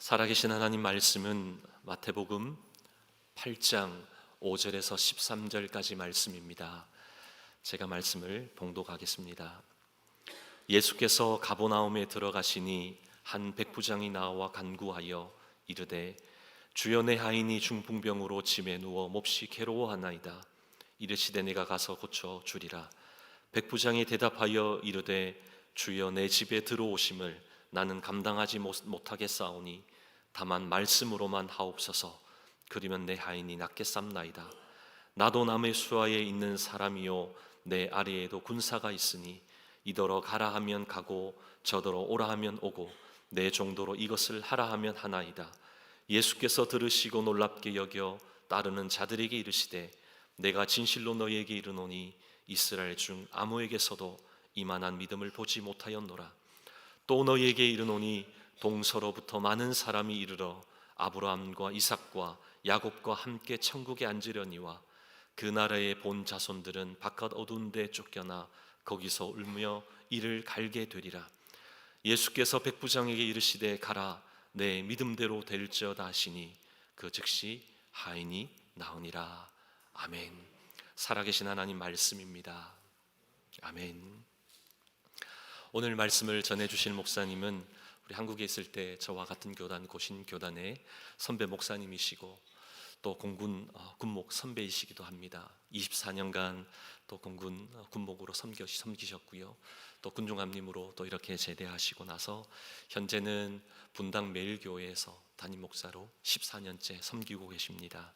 살아계신 하나님 말씀은 마태복음 8장 5절에서 13절까지 말씀입니다. 제가 말씀을 봉독하겠습니다. 예수께서 가버나움에 들어가시니 한 백부장이 나와 간구하여 이르되 주여, 내 하인이 중풍병으로 짐에 누워 몹시 괴로워하나이다. 이르시되 내가 가서 고쳐 주리라. 백부장이 대답하여 이르되 주여, 내 집에 들어오심을 나는 감당하지 못하겠사오니 다만 말씀으로만 하옵소서. 그리면 내 하인이 낫겠삼나이다. 나도 남의 수하에 있는 사람이요 내 아래에도 군사가 있으니 이더러 가라 하면 가고 저더러 오라 하면 오고 내 정도로 이것을 하라 하면 하나이다. 예수께서 들으시고 놀랍게 여겨 따르는 자들에게 이르시되 내가 진실로 너희에게 이르노니 이스라엘 중 아무에게서도 이만한 믿음을 보지 못하였노라. 또 너희에게 이르노니 동서로부터 많은 사람이 이르러 아브라함과 이삭과 야곱과 함께 천국에 앉으려니와 그 나라의 본 자손들은 바깥 어두운 데 쫓겨나 거기서 울며 이를 갈게 되리라. 예수께서 백부장에게 이르시되 가라, 내 믿음대로 될지어다 하시니 그 즉시 하인이 나으니라. 아멘. 살아계신 하나님 말씀입니다. 아멘. 오늘 말씀을 전해주실 목사님은 우리 한국에 있을 때 저와 같은 교단 고신교단의 선배 목사님이시고 또 공군 군목 선배이시기도 합니다. 24년간 또 공군 군목으로 섬기셨고요. 또 군종함님으로 또 이렇게 제대하시고 나서 현재는 분당 매일교회에서 담임 목사로 14년째 섬기고 계십니다.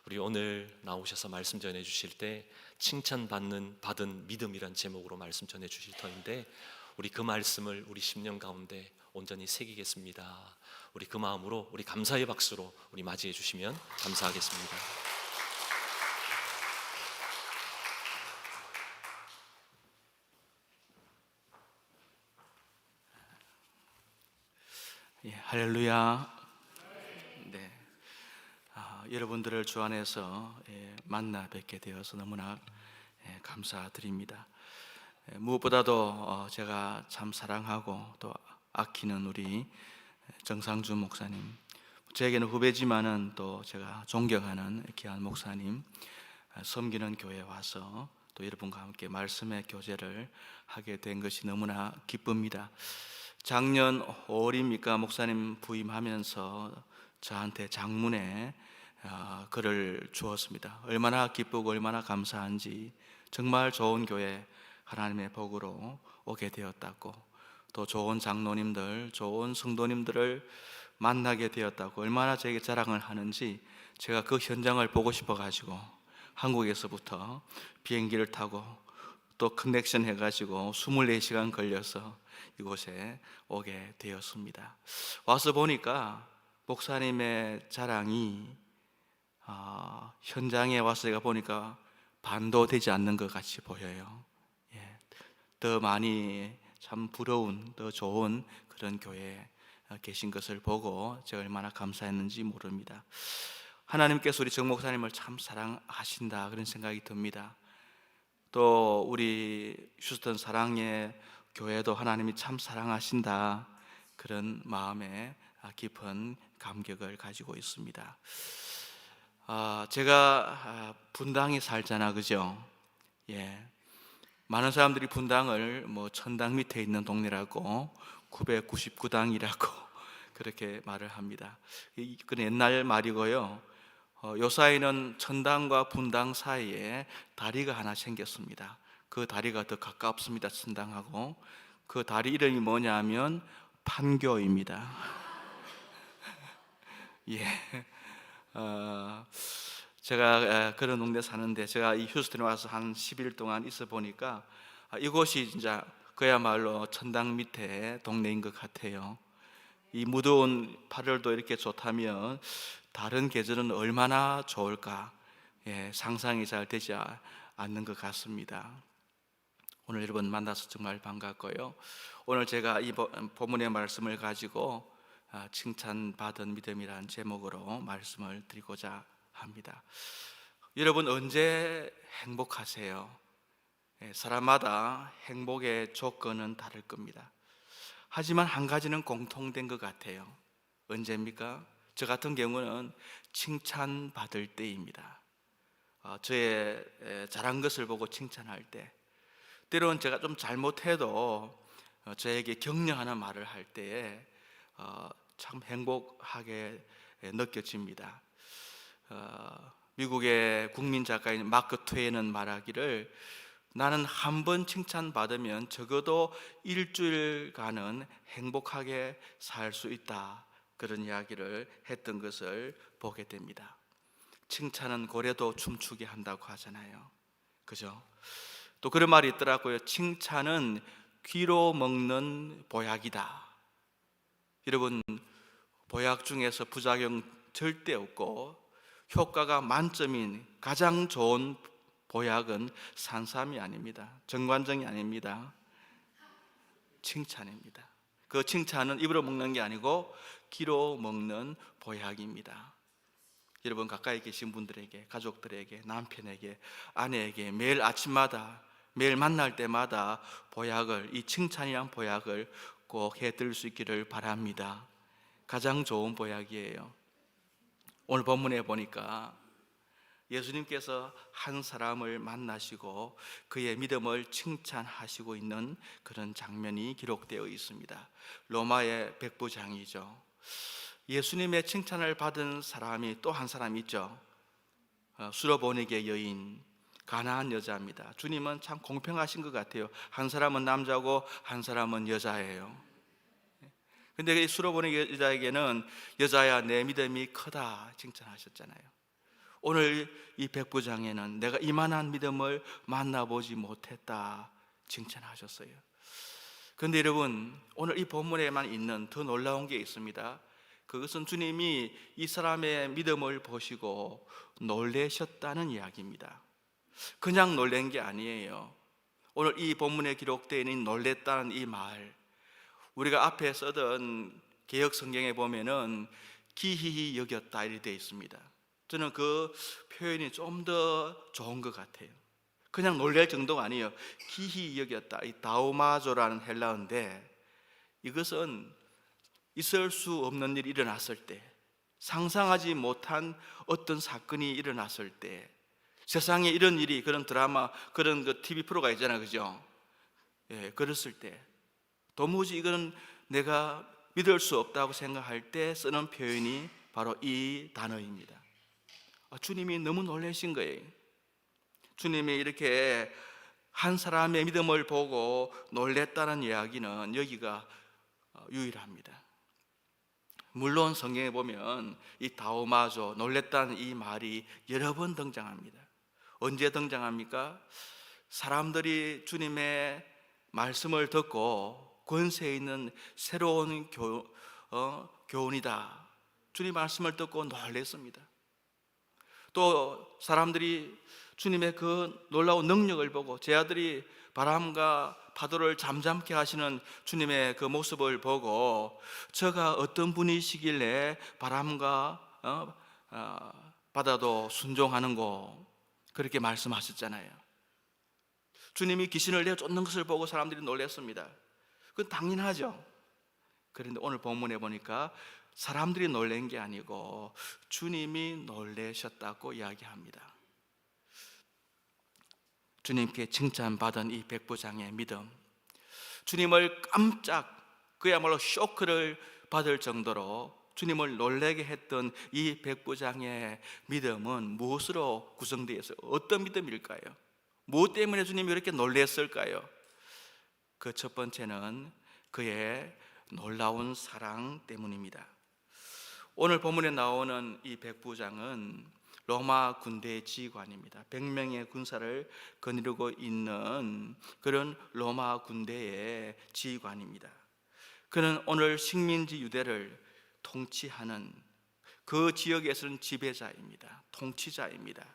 우리 오늘 나오셔서 말씀 전해 주실 때 받은 믿음이란 제목으로 말씀 전해 주실 터인데 우리 그 말씀을 우리 심령 가운데 온전히 새기겠습니다. 우리 그 마음으로 우리 감사의 박수로 우리 맞이해 주시면 감사하겠습니다. 할렐루야. 네, 여러분들을 주 안에서 만나 뵙게 되어서 너무나 감사드립니다. 무엇보다도 제가 참 사랑하고 또 아끼는 우리 정상준 목사님, 저에게는 후배지만은 또 제가 존경하는 귀한 목사님, 섬기는 교회에 와서 또 여러분과 함께 말씀의 교제를 하게 된 것이 너무나 기쁩니다. 작년 5월입니까? 목사님 부임하면서 저한테 장문에 글을 주었습니다. 얼마나 기쁘고 얼마나 감사한지, 정말 좋은 교회 하나님의 복으로 오게 되었다고, 또 좋은 장로님들, 좋은 성도님들을 만나게 되었다고 얼마나 저에게 자랑을 하는지 제가 그 현장을 보고 싶어가지고 한국에서부터 비행기를 타고 또 커넥션 해가지고 24시간 걸려서 이곳에 오게 되었습니다. 와서 보니까 목사님의 자랑이 현장에 와서 제가 보니까 반도 되지 않는 것 같이 보여요. 더 많이 참 부러운, 더 좋은 그런 교회에 계신 것을 보고 제가 얼마나 감사했는지 모릅니다. 하나님께서 우리 정 목사님을 참 사랑하신다, 그런 생각이 듭니다. 또 우리 휴스턴 사랑의 교회도 하나님이 참 사랑하신다, 그런 마음에 깊은 감격을 가지고 있습니다. 제가 분당에 살잖아, 그죠? 많은 사람들이 분당을 천당 밑에 있는 동네라고 999당이라고 그렇게 말을 합니다. 그건 옛날 말이고요. 요사이는 천당과 분당 사이에 다리가 하나 생겼습니다. 그 다리가 더 가깝습니다, 천당하고. 그 다리 이름이 뭐냐면 판교입니다. 제가 그런 동네 사는데, 제가 이 휴스턴에 와서 한 10일 동안 있어 보니까 이곳이 진짜 그야말로 천당 밑에 동네인 것 같아요. 이 무더운 8월도 이렇게 좋다면 다른 계절은 얼마나 좋을까, 상상이 잘 되지 않는 것 같습니다. 오늘 여러분 만나서 정말 반갑고요. 오늘 제가 이 본문의 말씀을 가지고 칭찬받은 믿음이라는 제목으로 말씀을 드리고자 합니다. 여러분 언제 행복하세요? 사람마다 행복의 조건은 다를 겁니다. 하지만 한 가지는 공통된 것 같아요. 언제입니까? 저 같은 경우는 칭찬받을 때입니다. 저의 잘한 것을 보고 칭찬할 때, 때로는 제가 좀 잘못해도 저에게 격려하는 말을 할 때에 참 행복하게 느껴집니다. 미국의 국민 작가인 마크 트웨이는 말하기를, 나는 한 번 칭찬받으면 적어도 일주일간은 행복하게 살 수 있다, 그런 이야기를 했던 것을 보게 됩니다. 칭찬은 고래도 춤추게 한다고 하잖아요. 그죠? 또 그런 말이 있더라고요. 칭찬은 귀로 먹는 보약이다. 여러분, 보약 중에서 부작용 절대 없고 효과가 만점인 가장 좋은 보약은 산삼이 아닙니다. 정관정이 아닙니다. 칭찬입니다. 그 칭찬은 입으로 먹는 게 아니고 귀로 먹는 보약입니다. 여러분, 가까이 계신 분들에게, 가족들에게, 남편에게, 아내에게 매일 아침마다, 매일 만날 때마다 이 칭찬이란 보약을 꼭 해드릴 수 있기를 바랍니다. 가장 좋은 보약이에요. 오늘 본문에 보니까 예수님께서 한 사람을 만나시고 그의 믿음을 칭찬하시고 있는 그런 장면이 기록되어 있습니다. 로마의 백부장이죠. 예수님의 칭찬을 받은 사람이 또 한 사람 있죠. 수로보니게 여인, 가나안 여자입니다. 주님은 참 공평하신 것 같아요. 한 사람은 남자고 한 사람은 여자예요. 근데 수로보니게 여자에게는 여자야 내 믿음이 크다 칭찬하셨잖아요. 오늘 이 백부장에는 내가 이만한 믿음을 만나보지 못했다 칭찬하셨어요. 그런데 여러분, 오늘 이 본문에만 있는 더 놀라운 게 있습니다. 그것은 주님이 이 사람의 믿음을 보시고 놀라셨다는 이야기입니다. 그냥 놀란 게 아니에요. 오늘 이 본문에 기록되어 있는 놀랬다는 이 말, 우리가 앞에 쓰던 개역 성경에 보면은 기이히 여겼다 이렇게 되어 있습니다. 저는 그 표현이 좀 더 좋은 것 같아요. 그냥 놀랄 정도가 아니에요. 기이히 여겼다. 이 다우마조라는 헬라어인데, 이것은 있을 수 없는 일이 일어났을 때, 상상하지 못한 어떤 사건이 일어났을 때, 세상에 이런 일이, 그런 드라마, 그런 그 TV 프로가 있잖아요, 그죠? 예, 그랬을 때, 도무지 이거는 내가 믿을 수 없다고 생각할 때 쓰는 표현이 바로 이 단어입니다. 주님이 너무 놀라신 거예요. 주님이 이렇게 한 사람의 믿음을 보고 놀랬다는 이야기는 여기가 유일합니다. 물론 성경에 보면 이 다오마조, 놀랬다는 이 말이 여러 번 등장합니다. 언제 등장합니까? 사람들이 주님의 말씀을 듣고 권세 있는 새로운 교훈이다, 주님 말씀을 듣고 놀랐습니다. 또 사람들이 주님의 그 놀라운 능력을 보고, 제 아들이 바람과 파도를 잠잠케 하시는 주님의 그 모습을 보고, 저가 어떤 분이시길래 바람과 바다도 순종하는고, 그렇게 말씀하셨잖아요. 주님이 귀신을 내어 쫓는 것을 보고 사람들이 놀랐습니다. 그건 당연하죠. 그런데 오늘 본문에 보니까 사람들이 놀란 게 아니고 주님이 놀라셨다고 이야기합니다. 주님께 칭찬받은 이 백부장의 믿음, 주님을 그야말로 쇼크를 받을 정도로 주님을 놀라게 했던 이 백부장의 믿음은 무엇으로 구성되어 있어요? 어떤 믿음일까요? 무엇 때문에 주님이 이렇게 놀랐을까요? 그 첫 번째는 그의 놀라운 사랑 때문입니다. 오늘 본문에 나오는 이 백부장은 로마 군대의 지휘관입니다. 100명의 군사를 거느리고 있는 그런 로마 군대의 지휘관입니다. 그는 오늘 식민지 유대를 통치하는 그 지역에서는 지배자입니다. 통치자입니다.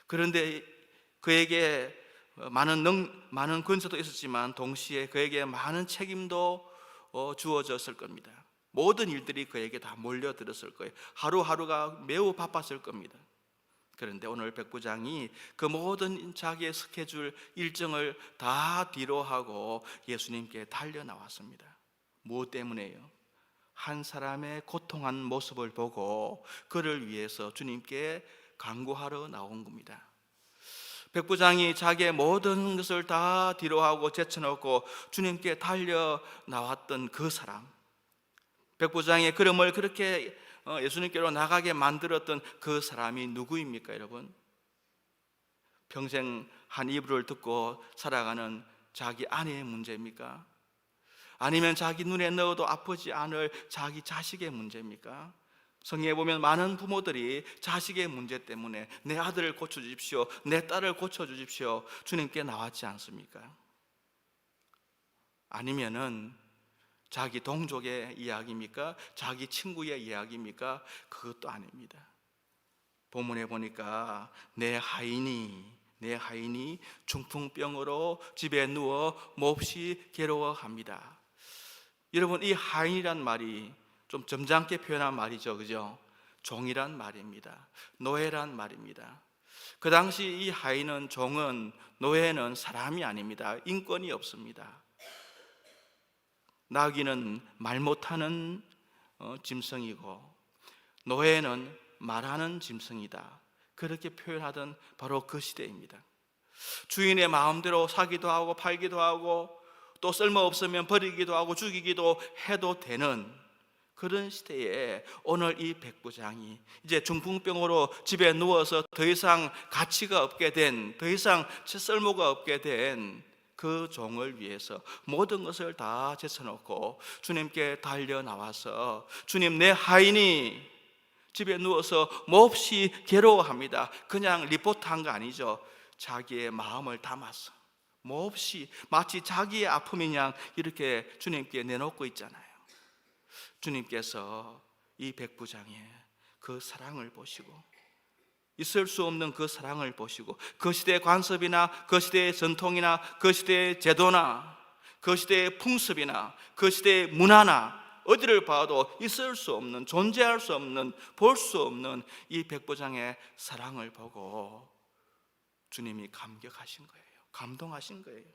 그런데 그에게 많은 권세도 있었지만 동시에 그에게 많은 책임도 주어졌을 겁니다. 모든 일들이 그에게 다 몰려들었을 거예요. 하루하루가 매우 바빴을 겁니다. 그런데 오늘 백부장이 그 모든 자기의 스케줄 일정을 다 뒤로 하고 예수님께 달려 나왔습니다. 무엇 때문에요? 한 사람의 고통한 모습을 보고 그를 위해서 주님께 간구하러 나온 겁니다. 백부장이 자기의 모든 것을 다 뒤로하고 제쳐놓고 주님께 달려 나왔던 그 사람, 백부장의 걸음을 그렇게 예수님께로 나가게 만들었던 그 사람이 누구입니까, 여러분? 평생 한 이불을 듣고 살아가는 자기 아내의 문제입니까? 아니면 자기 눈에 넣어도 아프지 않을 자기 자식의 문제입니까? 성경에 보면 많은 부모들이 자식의 문제 때문에 내 아들을 고쳐주십시오, 내 딸을 고쳐주십시오 주님께 나왔지 않습니까? 아니면은 자기 동족의 이야기입니까? 자기 친구의 이야기입니까? 그것도 아닙니다. 본문에 보니까 내 하인이 중풍병으로 집에 누워 몹시 괴로워합니다. 여러분, 이 하인이란 말이 좀 점잖게 표현한 말이죠, 그죠? 종이란 말입니다. 노예란 말입니다. 그 당시 이 하인은, 종은, 노예는 사람이 아닙니다. 인권이 없습니다. 나귀는 말 못하는 짐승이고 노예는 말하는 짐승이다, 그렇게 표현하던 바로 그 시대입니다. 주인의 마음대로 사기도 하고 팔기도 하고 또 쓸모없으면 버리기도 하고 죽이기도 해도 되는 그런 시대에 오늘 이 백부장이 이제 중풍병으로 집에 누워서 더 이상 가치가 없게 된, 더 이상 쓸모가 없게 된 그 종을 위해서 모든 것을 다 제쳐놓고 주님께 달려 나와서, 주님, 내 하인이 집에 누워서 몹시 괴로워합니다. 그냥 리포트한 거 아니죠. 자기의 마음을 담아서 몹시, 마치 자기의 아픔이냐 이렇게 주님께 내놓고 있잖아요. 주님께서 이 백부장의 그 사랑을 보시고, 있을 수 없는 그 사랑을 보시고, 그 시대의 관습이나 그 시대의 전통이나 그 시대의 제도나 그 시대의 풍습이나 그 시대의 문화나 어디를 봐도 있을 수 없는, 존재할 수 없는, 볼 수 없는 이 백부장의 사랑을 보고 주님이 감격하신 거예요. 감동하신 거예요.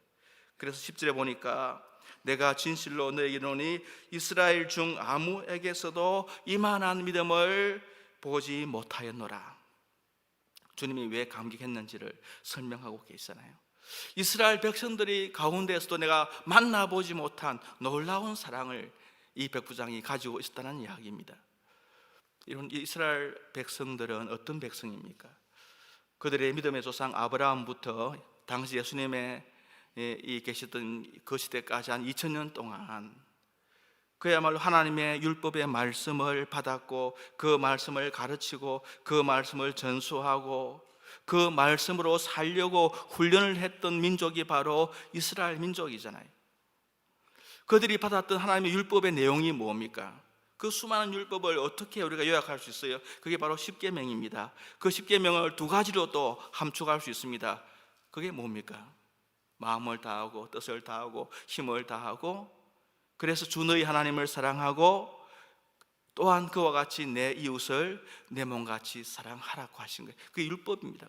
그래서 10절에 보니까 내가 진실로 너에게 이르노니 이스라엘 중 아무에게서도 이만한 믿음을 보지 못하였노라. 주님이 왜 감격했는지를 설명하고 계시잖아요. 이스라엘 백성들이 가운데에서도 내가 만나보지 못한 놀라운 사랑을 이 백부장이 가지고 있었다는 이야기입니다. 이런 이스라엘 백성들은 어떤 백성입니까? 그들의 믿음의 조상 아브라함부터 당시 예수님의 계셨던 그 시대까지 한 2000년 동안 그야말로 하나님의 율법의 말씀을 받았고 그 말씀을 가르치고 그 말씀을 전수하고 그 말씀으로 살려고 훈련을 했던 민족이 바로 이스라엘 민족이잖아요. 그들이 받았던 하나님의 율법의 내용이 뭡니까? 그 수많은 율법을 어떻게 우리가 요약할 수 있어요? 그게 바로 십계명입니다. 그 십계명을 두 가지로 또 함축할 수 있습니다. 그게 뭡니까? 마음을 다하고 뜻을 다하고 힘을 다하고, 그래서 주 너희 하나님을 사랑하고 또한 그와 같이 내 이웃을 내 몸같이 사랑하라고 하신 거예요. 그게 율법입니다.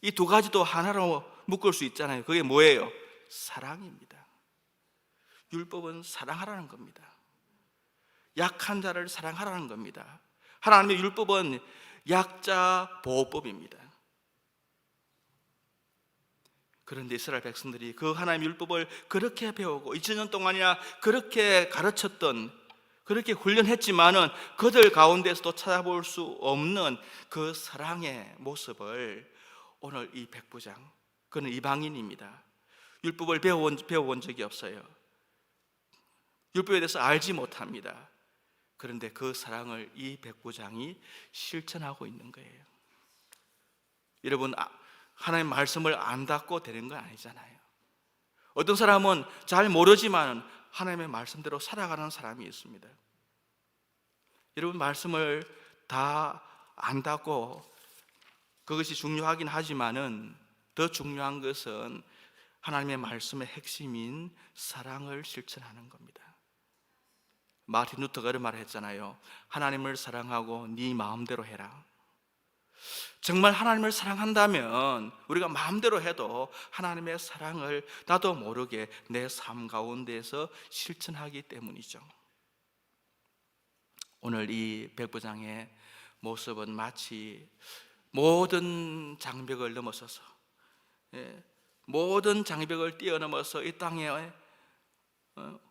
이 두 가지도 하나로 묶을 수 있잖아요. 그게 뭐예요? 사랑입니다. 율법은 사랑하라는 겁니다. 약한 자를 사랑하라는 겁니다. 하나님의 율법은 약자 보호법입니다. 그런데 이스라엘 백성들이 그 하나님의 율법을 그렇게 배우고 2000년 동안이나 그렇게 가르쳤던, 그렇게 훈련했지만은 그들 가운데서도 찾아볼 수 없는 그 사랑의 모습을 오늘 이 백부장, 그는 이방인입니다. 율법을 배워본 적이 없어요. 율법에 대해서 알지 못합니다. 그런데 그 사랑을 이 백부장이 실천하고 있는 거예요. 여러분, 하나님의 말씀을 안다고 되는 건 아니잖아요. 어떤 사람은 잘 모르지만 하나님의 말씀대로 살아가는 사람이 있습니다. 여러분, 말씀을 다 안다고 그것이 중요하긴 하지만은 더 중요한 것은 하나님의 말씀의 핵심인 사랑을 실천하는 겁니다. 마틴 루터가 이런 말을 했잖아요. 하나님을 사랑하고 네 마음대로 해라. 정말 하나님을 사랑한다면 우리가 마음대로 해도 하나님의 사랑을 나도 모르게 내 삶 가운데에서 실천하기 때문이죠. 오늘 이 백부장의 모습은 마치 모든 장벽을 넘어서서, 모든 장벽을 뛰어넘어서 이 땅에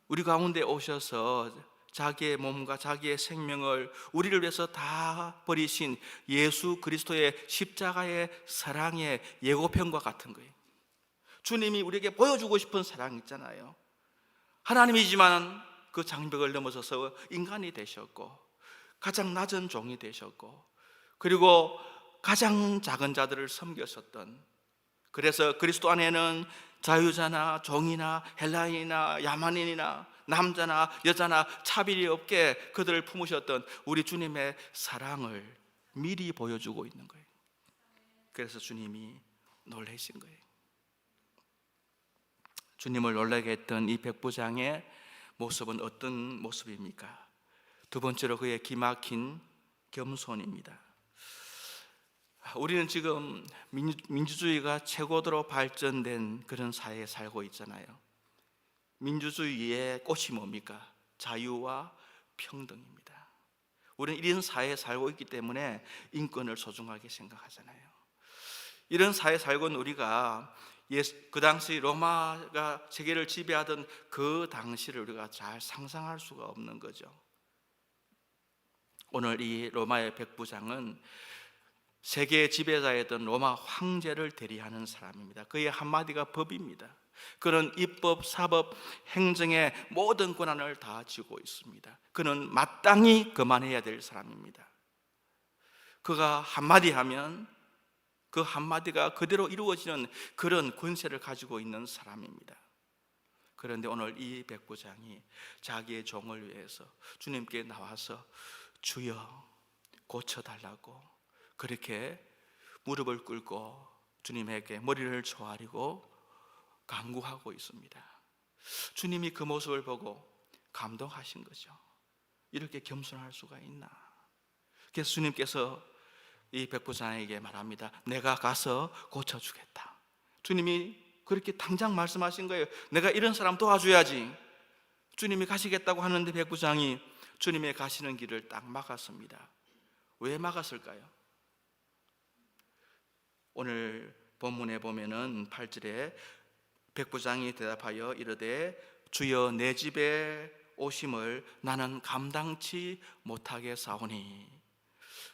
우리 가운데 오셔서 자기의 몸과 자기의 생명을 우리를 위해서 다 버리신 예수 그리스도의 십자가의 사랑의 예고편과 같은 거예요. 주님이 우리에게 보여주고 싶은 사랑 있잖아요. 하나님이지만 그 장벽을 넘어서서 인간이 되셨고, 가장 낮은 종이 되셨고, 그리고 가장 작은 자들을 섬겼었던, 그래서 그리스도 안에는 자유자나 종이나 헬라인이나 야만인이나 남자나 여자나 차별이 없게 그들을 품으셨던 우리 주님의 사랑을 미리 보여주고 있는 거예요. 그래서 주님이 놀라신 거예요. 주님을 놀라게 했던 이 백부장의 모습은 어떤 모습입니까? 두 번째로 그의 기막힌 겸손입니다. 우리는 지금 민주주의가 최고도로 발전된 그런 사회에 살고 있잖아요. 민주주의의 꽃이 뭡니까? 자유와 평등입니다. 우리는 이런 사회에 살고 있기 때문에 인권을 소중하게 생각하잖아요. 이런 사회에 살고 있는 우리가 그 당시 로마가 세계를 지배하던 그 당시를 우리가 잘 상상할 수가 없는 거죠. 오늘 이 로마의 백부장은 세계의 지배자였던 로마 황제를 대리하는 사람입니다. 그의 한마디가 법입니다. 그는 입법, 사법, 행정의 모든 권한을 다 쥐고 있습니다. 그는 마땅히 그만해야 될 사람입니다. 그가 한마디 하면 그 한마디가 그대로 이루어지는 그런 권세를 가지고 있는 사람입니다. 그런데 오늘 이 백부장이 자기의 종을 위해서 주님께 나와서 주여 고쳐달라고 그렇게 무릎을 꿇고 주님에게 머리를 조아리고 간구하고 있습니다. 주님이 그 모습을 보고 감동하신 거죠. 이렇게 겸손할 수가 있나? 그래서 주님께서 이 백부장에게 말합니다. 내가 가서 고쳐주겠다. 주님이 그렇게 당장 말씀하신 거예요. 내가 이런 사람 도와줘야지. 주님이 가시겠다고 하는데 백부장이 주님의 가시는 길을 딱 막았습니다. 왜 막았을까요? 오늘 본문에 보면은 8절에 백부장이 대답하여 이르되 주여 내 집에 오심을 나는 감당치 못하게 사오니.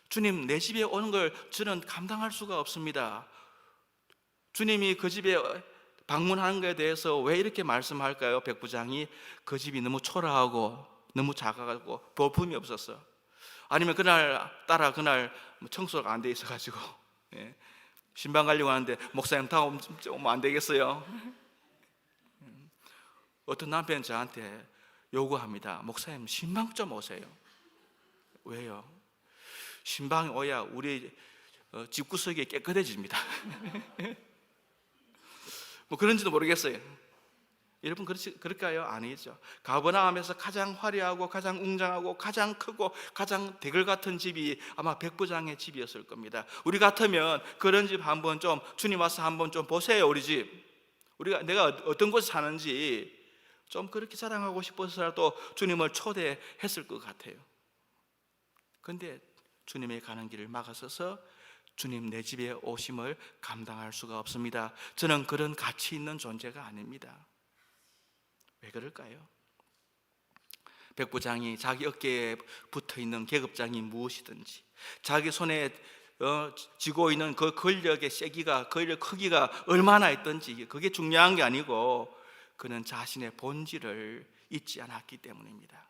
주님, 내 집에 오는 걸 저는 감당할 수가 없습니다. 주님이 그 집에 방문하는 것에 대해서 왜 이렇게 말씀할까요? 백부장이 그 집이 너무 초라하고 너무 작아가지고 볼품이 없었어. 아니면 그날 청소가 안 돼 있어가지고 신방 가려고 하는데 목사님 다 오면 안 되겠어요? 어떤 남편이 저한테 요구합니다. 목사님 신방 좀 오세요. 왜요? 신방이 오야 우리 집구석이 깨끗해집니다. 뭐 그런지도 모르겠어요. 여러분 그럴까요? 아니죠. 가버나움에서 가장 화려하고 가장 웅장하고 가장 크고 가장 대글 같은 집이 아마 백부장의 집이었을 겁니다. 우리 같으면 그런 집 한번 좀 주님 와서 한번 좀 보세요. 우리 집 내가 어떤 곳에 사는지 좀 그렇게 자랑하고 싶어서라도 주님을 초대했을 것 같아요. 그런데 주님의 가는 길을 막아서서 주님 내 집에 오심을 감당할 수가 없습니다. 저는 그런 가치 있는 존재가 아닙니다. 왜 그럴까요? 백부장이 자기 어깨에 붙어있는 계급장이 무엇이든지 자기 손에 쥐고 있는 그 권력의 세기가, 권력 크기가 얼마나 있든지 그게 중요한 게 아니고 그는 자신의 본질을 잊지 않았기 때문입니다.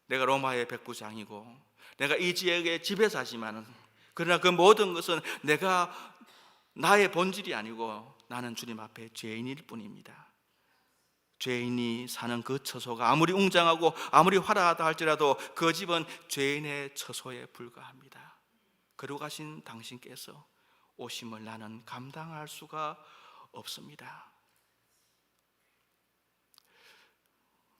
내가 로마의 백부장이고 내가 이 지역의 지배자지만 그러나 그 모든 것은 나의 본질이 아니고 나는 주님 앞에 죄인일 뿐입니다. 죄인이 사는 그 처소가 아무리 웅장하고 아무리 화려하다 할지라도 그 집은 죄인의 처소에 불과합니다. 그러고 가신 당신께서 오심을 나는 감당할 수가 없습니다.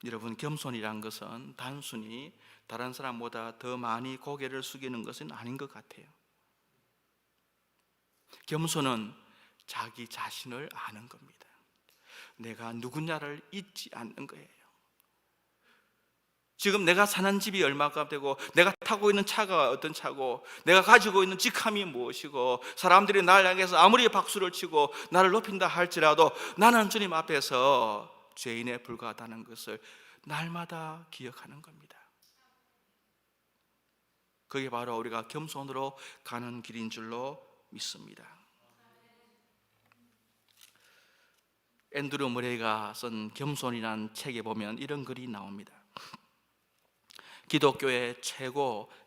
여러분, 겸손이란 것은 단순히 다른 사람보다 더 많이 고개를 숙이는 것은 아닌 것 같아요. 겸손은 자기 자신을 아는 겁니다. 내가 누구냐를 잊지 않는 거예요. 지금 내가 사는 집이 얼마가 되고, 내가 타고 있는 차가 어떤 차고, 내가 가지고 있는 직함이 무엇이고, 사람들이 나를 향해서 아무리 박수를 치고 나를 높인다 할지라도 나는 주님 앞에서 죄인에 불과하다는 것을 날마다 기억하는 겁니다. 그게 바로 우리가 겸손으로 가는 길인 줄로 믿습니다. 앤드루 머레이가 쓴 겸손이라는 책에 보면 이런 글이 나옵니다. 기독교의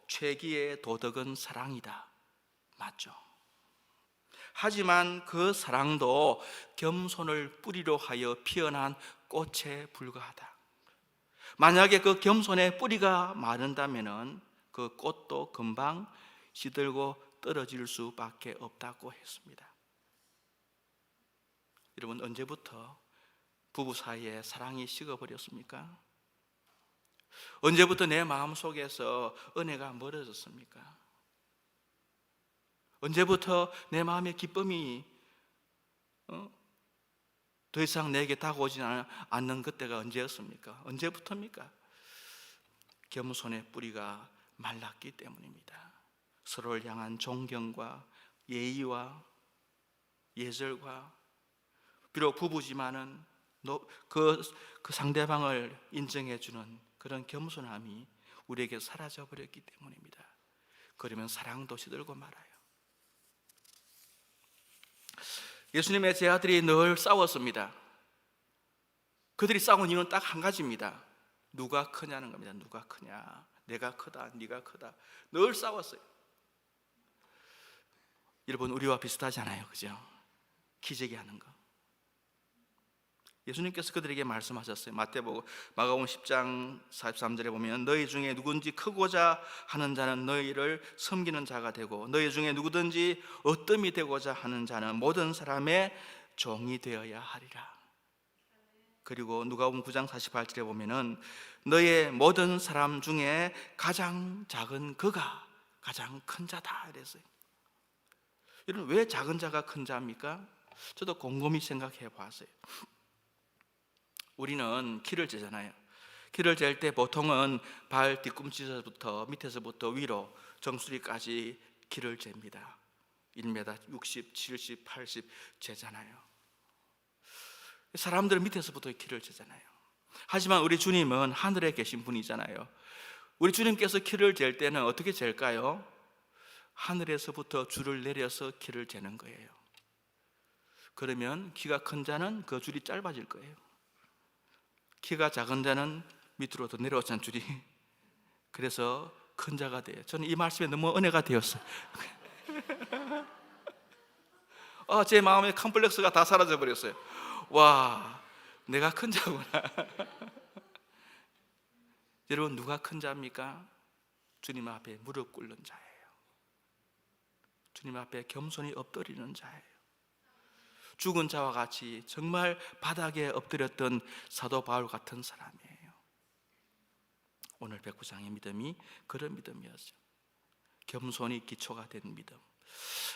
최기의 도덕은 사랑이다. 맞죠? 하지만 그 사랑도 겸손을 뿌리로 하여 피어난 꽃에 불과하다. 만약에 그 겸손의 뿌리가 마른다면 그 꽃도 금방 시들고 떨어질 수밖에 없다고 했습니다. 여러분, 언제부터 부부 사이에 사랑이 식어버렸습니까? 언제부터 내 마음속에서 은혜가 멀어졌습니까? 언제부터 내 마음의 기쁨이 더 이상 내게 다가오지 않는 그때가 언제였습니까? 언제부터입니까? 겸손의 뿌리가 말랐기 때문입니다. 서로를 향한 존경과 예의와 예절과, 비록 부부지만은 그 상대방을 인정해주는 그런 겸손함이 우리에게 사라져 버렸기 때문입니다. 그러면 사랑도 시들고 말아요. 예수님의 제자들이 늘 싸웠습니다. 그들이 싸운 이유는 딱 한 가지입니다. 누가 크냐는 겁니다. 누가 크냐, 내가 크다, 네가 크다. 늘 싸웠어요. 여러분, 우리와 비슷하지 않아요? 그죠? 기재기 하는 거. 예수님께서 그들에게 말씀하셨어요. 마가복음 10장 43절에 보면 너희 중에 누구든지 크고자 하는 자는 너희를 섬기는 자가 되고, 너희 중에 누구든지 어뜸이 되고자 하는 자는 모든 사람의 종이 되어야 하리라. 그리고 누가복음 9장 48절에 보면은 너의 모든 사람 중에 가장 작은 그가 가장 큰 자다 이랬어요. 여러분, 왜 작은 자가 큰 자입니까? 저도 곰곰이 생각해 봤어요. 우리는 키를 재잖아요. 키를 잴 때 보통은 발 뒤꿈치에서부터 밑에서부터 위로 정수리까지 키를 잽니다. 1m 60, 70, 80 재잖아요. 사람들은 밑에서부터 키를 재잖아요. 하지만 우리 주님은 하늘에 계신 분이잖아요. 우리 주님께서 키를 잴 때는 어떻게 잴까요? 하늘에서부터 줄을 내려서 키를 재는 거예요. 그러면 키가 큰 자는 그 줄이 짧아질 거예요. 키가 작은 자는 밑으로 더 내려오잖아요, 줄이. 그래서 큰 자가 돼요. 저는 이 말씀에 너무 은혜가 되었어요. 제 마음의 컴플렉스가 다 사라져 버렸어요. 와, 내가 큰 자구나. 여러분, 누가 큰 자입니까? 주님 앞에 무릎 꿇는 자예요. 주님 앞에 겸손히 엎드리는 자예요. 죽은 자와 같이 정말 바닥에 엎드렸던 사도 바울 같은 사람이에요. 오늘 백부장의 믿음이 그런 믿음이었죠. 겸손이 기초가 된 믿음.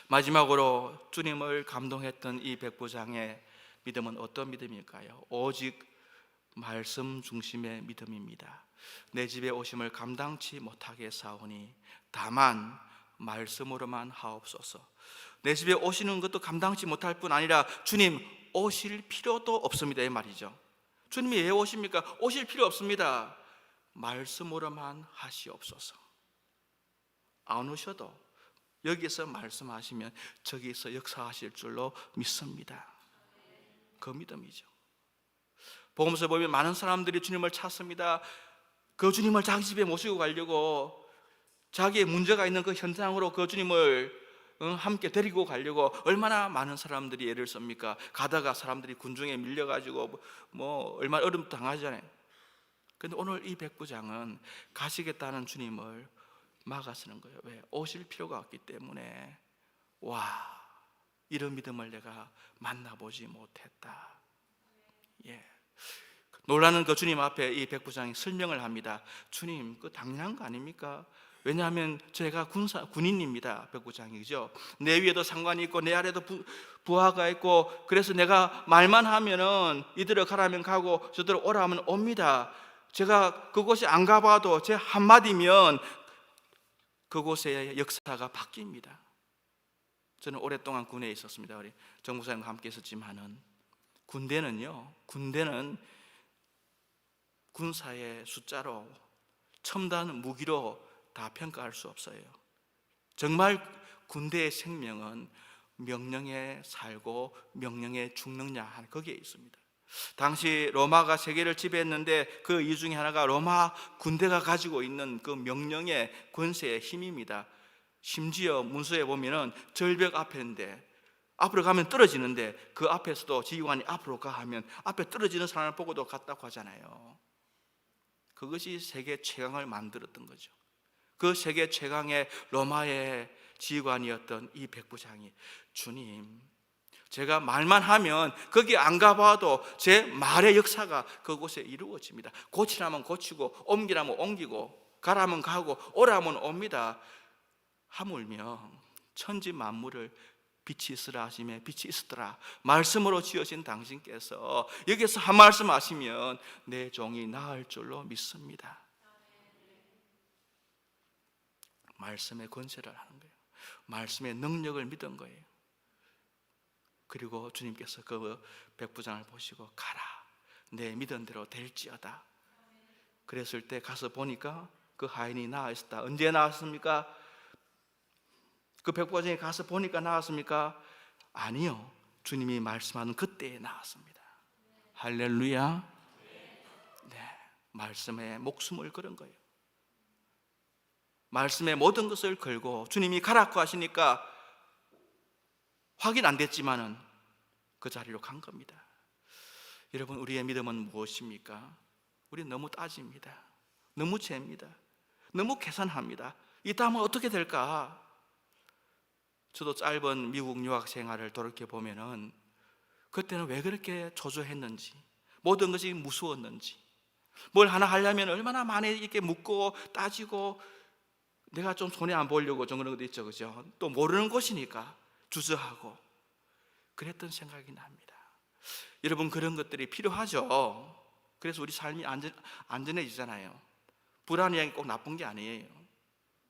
마지막으로 주님을 감동했던 이 백부장의 믿음은 어떤 믿음일까요? 오직 말씀 중심의 믿음입니다. 내 집에 오심을 감당치 못하게 사오니 다만 말씀으로만 하옵소서. 내 집에 오시는 것도 감당치 못할 뿐 아니라 주님 오실 필요도 없습니다, 이 말이죠. 주님이 왜 오십니까? 오실 필요 없습니다. 말씀으로만 하시옵소서. 안 오셔도 여기서 말씀하시면 저기서 역사하실 줄로 믿습니다. 그 믿음이죠. 복음서 보면 많은 사람들이 주님을 찾습니다. 그 주님을 자기 집에 모시고 가려고, 자기의 문제가 있는 그 현장으로 그 주님을 함께 데리고 가려고 얼마나 많은 사람들이 애를 씁니까? 가다가 사람들이 군중에 밀려가지고 얼마나 어려움 당하잖아요. 그런데 오늘 이 백부장은 가시겠다는 주님을 막아서는 거예요. 왜? 오실 필요가 없기 때문에. 와, 이런 믿음을 내가 만나보지 못했다. 예. 놀라는 그 주님 앞에 이 백부장이 설명을 합니다. 주님, 그 당연한 거 아닙니까? 왜냐하면 제가 군인입니다. 백부장이죠. 내 위에도 상관이 있고 내 아래도 부하가 있고, 그래서 내가 말만 하면은 이들을 가라면 가고 저들을 오라 하면 옵니다. 제가 그곳에 안 가봐도 제 한마디면 그곳의 역사가 바뀝니다. 저는 오랫동안 군에 있었습니다. 우리 정부사님과 함께 있었지만은 군대는 군사의 숫자로 첨단 무기로 다 평가할 수 없어요. 정말 군대의 생명은 명령에 살고 명령에 죽느냐 거기에 있습니다. 당시 로마가 세계를 지배했는데 그 이유 중에 하나가 로마 군대가 가지고 있는 그 명령의 권세의 힘입니다. 심지어 문서에 보면은 절벽 앞인데 앞으로 가면 떨어지는데 그 앞에서도 지휘관이 앞으로 가 하면 앞에 떨어지는 사람을 보고도 갔다고 하잖아요. 그것이 세계 최강을 만들었던 거죠. 그 세계 최강의 로마의 지휘관이었던 이 백부장이 주님, 제가 말만 하면 거기 안 가봐도 제 말의 역사가 그곳에 이루어집니다. 고치라면 고치고 옮기라면 옮기고 가라면 가고 오라면 옵니다. 하물며 천지 만물을 빛이 있으라 하시며 빛이 있었더라 말씀으로 지으신 당신께서 여기서 한 말씀 하시면 내 종이 나을 줄로 믿습니다. 말씀의 권세를 하는 거예요. 말씀의 능력을 믿은 거예요. 그리고 주님께서 그 백부장을 보시고 가라, 내 믿은 대로 될지어다. 그랬을 때 가서 보니까 그 하인이 나아 있었다. 언제 나왔습니까? 그 백부장이 가서 보니까 나왔습니까? 아니요, 주님이 말씀하는 그때에 나왔습니다. 할렐루야. 네, 말씀에 목숨을 걸은 거예요. 말씀의 모든 것을 걸고 주님이 가라고 하시니까 확인 안 됐지만은 그 자리로 간 겁니다. 여러분, 우리의 믿음은 무엇입니까? 우리 너무 따집니다. 너무 잽니다. 너무 계산합니다. 이따면 어떻게 될까? 저도 짧은 미국 유학 생활을 돌이켜 보면은 그때는 왜 그렇게 초조했는지, 모든 것이 무서웠는지, 뭘 하나 하려면 얼마나 많이 이렇게 묻고 따지고 내가 좀 손해 안 보려고 좀 그런 것도 있죠, 그죠? 또 모르는 곳이니까 주저하고 그랬던 생각이 납니다. 여러분, 그런 것들이 필요하죠. 그래서 우리 삶이 안전해지잖아요. 불안이 꼭 나쁜 게 아니에요.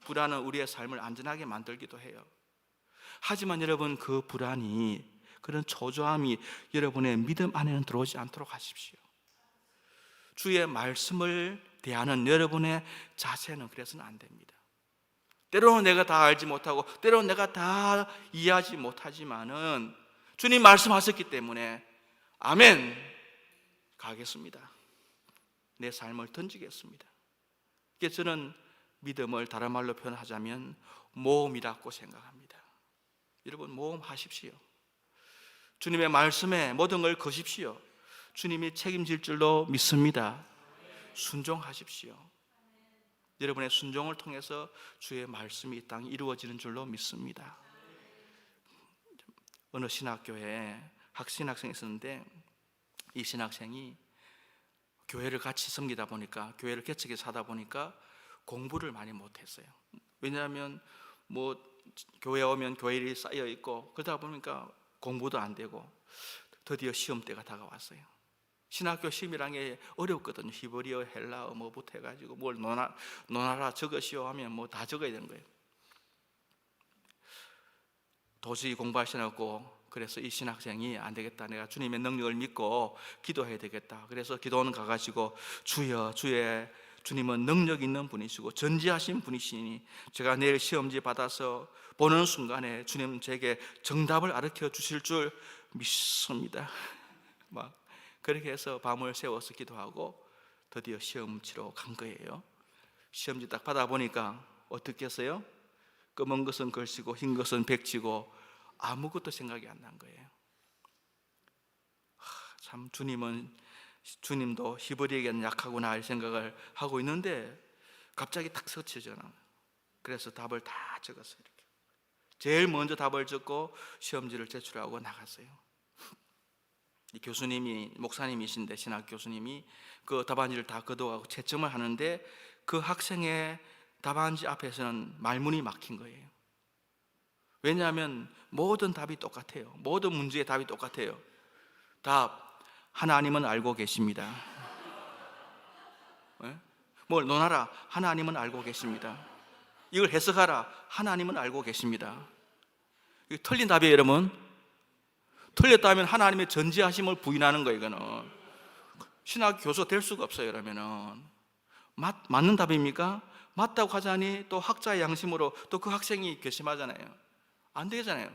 불안은 우리의 삶을 안전하게 만들기도 해요. 하지만 여러분, 그 불안이, 그런 초조함이 여러분의 믿음 안에는 들어오지 않도록 하십시오. 주의 말씀을 대하는 여러분의 자세는 그래서는 안 됩니다. 때로는 내가 다 알지 못하고 때로는 내가 다 이해하지 못하지만은 주님 말씀하셨기 때문에 아멘, 가겠습니다. 내 삶을 던지겠습니다. 그래서 저는 믿음을 다른 말로 표현하자면 모험이라고 생각합니다. 여러분, 모험하십시오. 주님의 말씀에 모든 걸 거십시오. 주님이 책임질 줄로 믿습니다. 순종하십시오. 여러분의 순종을 통해서 주의 말씀이 이 땅에 이루어지는 줄로 믿습니다. 어느 신학교에 신학생이 있었는데 이 신학생이 교회를 같이 섬기다 보니까, 교회를 개척해서 하다 보니까 공부를 많이 못했어요. 왜냐하면 교회에 오면 교회 일이 쌓여 있고 그러다 보니까 공부도 안 되고 드디어 시험 때가 다가왔어요. 신학교 시험이란 게 어렵거든요. 히브리어, 헬라어 뭐부터 해가지고 뭘 논하라 적으시오 하면 다 적어야 되는 거예요. 도저히 공부할 수 없고, 그래서 이 신학생이 안 되겠다, 내가 주님의 능력을 믿고 기도해야 되겠다. 그래서 기도는 가가지고 주여, 주님은 능력 있는 분이시고 전지하신 분이시니 제가 내일 시험지 받아서 보는 순간에 주님 제게 정답을 가르쳐 주실 줄 믿습니다. 그렇게 해서 밤을 새워서 기도하고 드디어 시험 치러 간 거예요. 시험지 딱 받아보니까 어떻게 했어요? 검은 것은 글씨고 흰 것은 백지고 아무것도 생각이 안 난 거예요. 참, 주님도 히브리에게는 약하구나 이 생각을 하고 있는데 갑자기 딱 스쳐져나. 그래서 답을 다 적었어요. 이렇게. 제일 먼저 답을 적고 시험지를 제출하고 나갔어요. 이 교수님이, 목사님이신데 신학 교수님이 그 답안지를 다 거둬가고 채점을 하는데 그 학생의 답안지 앞에서는 말문이 막힌 거예요. 왜냐하면 모든 답이 똑같아요. 모든 문제의 답이 똑같아요. 답, 하나님은 알고 계십니다. 뭘 논하라, 하나님은 알고 계십니다. 이걸 해석하라, 하나님은 알고 계십니다. 이게 틀린 답이에요, 여러분. 틀렸다면 하나님의 전지하심을 부인하는 거예요. 이거는 신학 교수 될 수가 없어요. 그러면은 맞는 답입니까? 맞다고 하자니 또 학자의 양심으로 또 그 학생이 괘씸하잖아요. 안 되잖아요.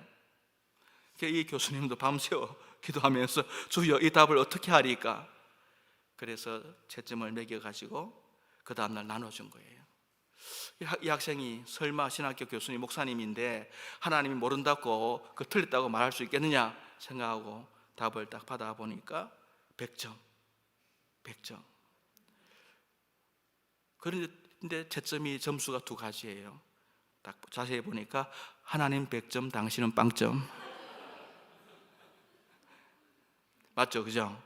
이 교수님도 밤새워 기도하면서 주여 이 답을 어떻게 하리까? 그래서 채점을 매겨가지고 그 다음날 나눠준 거예요. 이 학생이 설마 신학교 교수님 목사님인데 하나님이 모른다고 그 틀렸다고 말할 수 있겠느냐 생각하고 답을 딱 받아보니까 100점. 그런데 채점이 점수가 두 가지예요. 딱 자세히 보니까 하나님 100점, 당신은 빵점. 맞죠? 그죠?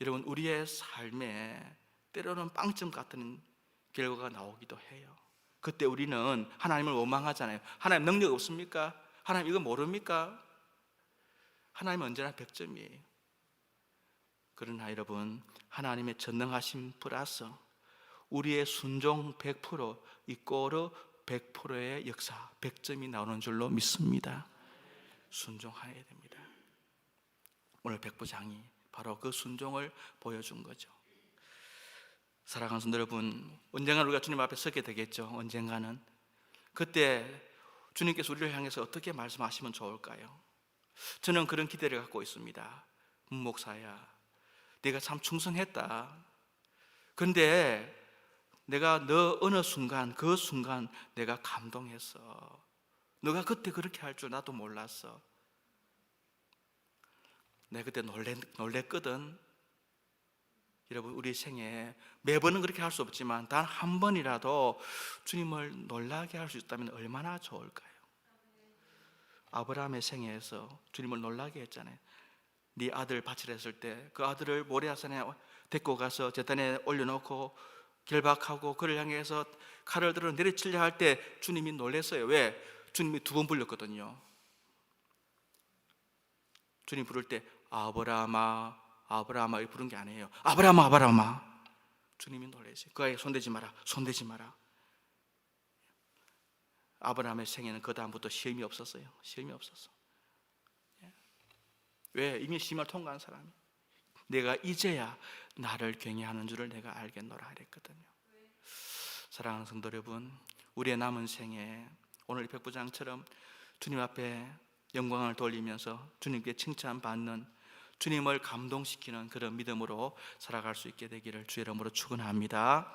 여러분, 우리의 삶에 때로는 빵점 같은 결과가 나오기도 해요. 그때 우리는 하나님을 원망하잖아요. 하나님 능력 없습니까? 하나님 이거 모릅니까? 하나님은 언제나 100점이에요. 그러나 여러분, 하나님의 전능하심 플러스 우리의 순종 100% 이꼬르 100%의 역사 100점이 나오는 줄로 믿습니다. 순종해야 됩니다. 오늘 백부장이 바로 그 순종을 보여준 거죠. 사랑하는 성도 여러분, 언젠가는 우리가 주님 앞에 서게 되겠죠. 언젠가는. 그때 주님께서 우리를 향해서 어떻게 말씀하시면 좋을까요? 저는 그런 기대를 갖고 있습니다. 목사야, 내가 참 충성했다. 그런데 내가 너 어느 순간, 그 순간 내가 감동했어. 너가 그때 그렇게 할 줄 나도 몰랐어. 내가 그때 놀랬거든. 여러분, 우리 생에 매번은 그렇게 할 수 없지만 단 한 번이라도 주님을 놀라게 할 수 있다면 얼마나 좋을까요? 아브라함의 생애에서 주님을 놀라게 했잖아요. 네 아들 바치라 했을 때 그 아들을 모리아산에 데리고 가서 제단에 올려놓고 결박하고 그를 향해서 칼을 들어 내리치려 할 때 주님이 놀랐어요. 왜? 주님이 두 번 불렀거든요. 주님 부를 때 아브라함아, 아브라함아 이렇게 부른 게 아니에요. 아브라함아, 아브라함아. 주님이 놀라세요. 그 아이에 손대지 마라, 손대지 마라. 아브라함의 생애는 그 다음부터 시험이 없었어요. 시험이 없었어. 왜? 이미 시험을 통과한 사람이. 내가 이제야 나를 경외하는 줄을 내가 알겠노라 이랬거든요. 사랑하는 성도 여러분, 우리의 남은 생에 오늘 이 백부장처럼 주님 앞에 영광을 돌리면서 주님께 칭찬받는, 주님을 감동시키는 그런 믿음으로 살아갈 수 있게 되기를 주의 이름으로 축원합니다.